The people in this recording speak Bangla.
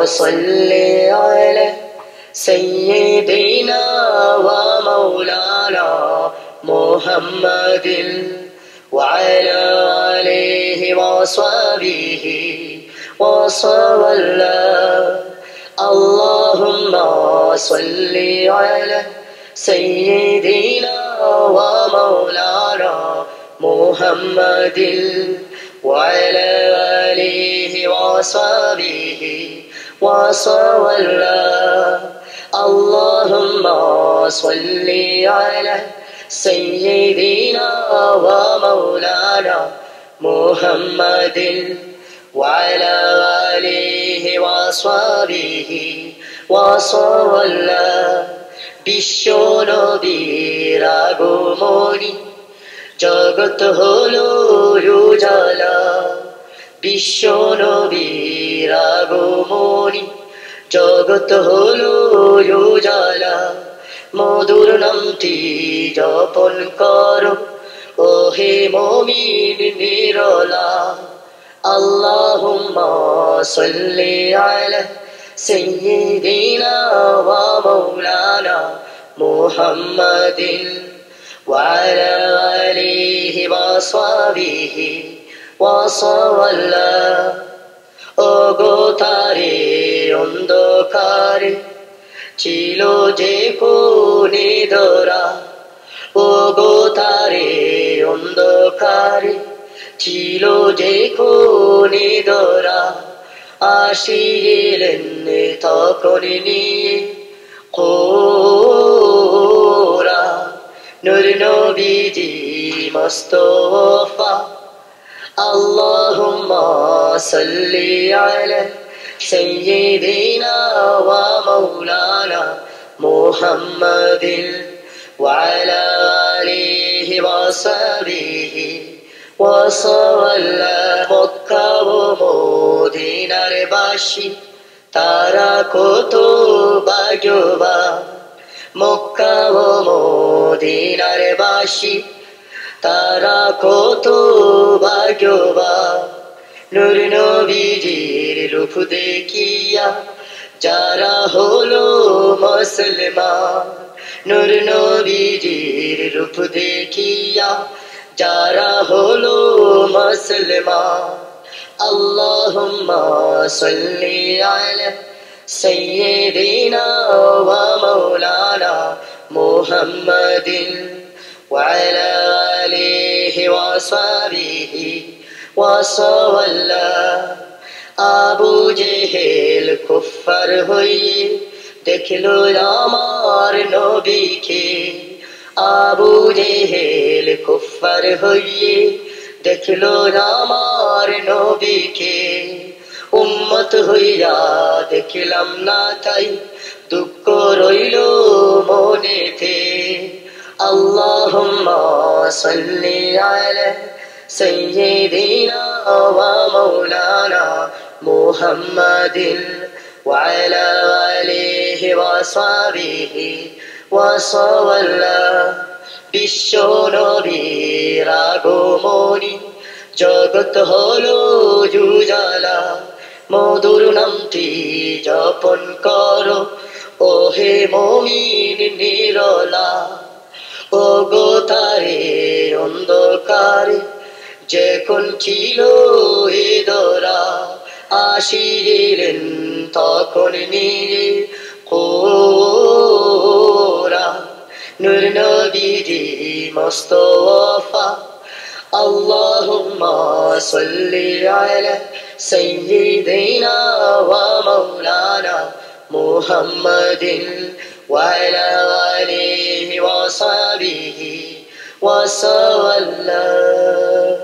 صل على سيدنا ومولانا محمد وعلى آله وصحبه وسلم اللهم صل على سيدنا ومولانا محمد وعلى آله وصحبه وسلم اللهم صل على سيدنا ومولانا محمد وعلى آله وصحبه وسلم বিশ্ব নবীর আগমনী জগৎ হলো উজালা বিশ্ব নবীর আগমনী জগৎ হলো উজালা মধুর নামটি জপন করো ওহে মুমিন নিরলা আল্লাহুম্মা সাল্লি আলা সাইয়্যিদিনা ওয়া মাওলানা মুহাম্মাদিন ওয়া আলা আলিহি ওয়া সাহবিহি ওয়া সাল্লাম ওগো তারে অন্ধকারে ছিল যে কোনে ধরা ওগো তারে অন্ধকারে ছিল যে কোনে ধরা আসিলেন তখন নিয়ে কোরআন নূর নবীজি মুস্তাফা আল্লাহুম্মা সাল্লি আলা সাইয়্যিদিনা ওয়া মাওলানা মুহাম্মাদিন ওয়া আলা আলিহি ওয়া সাহবিহি ওয়া সাল্লাম মক্কা ও মদিনার বাসী তারা কত ভাগ্যবান মক্কা ও মদিনার বাসী তারা কত ভাগ্যবান নূর নবীজির রূপ দেখিয়া যারা হলো মুসলমান নূর নবীজির রূপ দেখিয়া যারা হলো মুসলমান আল্লাহুম্মা সাল্লি আলা সাইয়্যিদিনা ওয়া মাওলানা মুহাম্মাদিন ওয়া আলা আলিহি ওয়া সাহবিহি ওয়া সাল্লাম আবু জেহেল কুফার হয়ে দেখলো আমার নবীকে আবু জেহেল কুফার হয়ে দেখলো আমার নবীকে উম্মত হইয়া দেখলাম না তাই দুঃখ রইল মনেতে আল্লাহুম্মা সাল্লি আলা সাইয়্যিদিনা ওয়া মাওলানা মুহাম্মাদিন ওয়া আলা আলিহি ওয়া সাহবিহি ওয়া সাল্লাম বিশ্ব নবীর আগমনী জগৎ হলো উজালা মধুর নামটি জপন করো ওহে মুমিন নিরলা ওগো তারে অন্ধকারে যখন ছিল এ ধরা আসিলেন তখন নিয়ে কোরআন নূর নবীজি মুস্তাফা আল্লাহুম্মা সাল্লি আলা সাইয়্যিদিনা ওয়া মাওলানা মুহাম্মাদিন ওয়া আলা আলিহি ওয়া সাহবিহি ওয়া সাল্লাম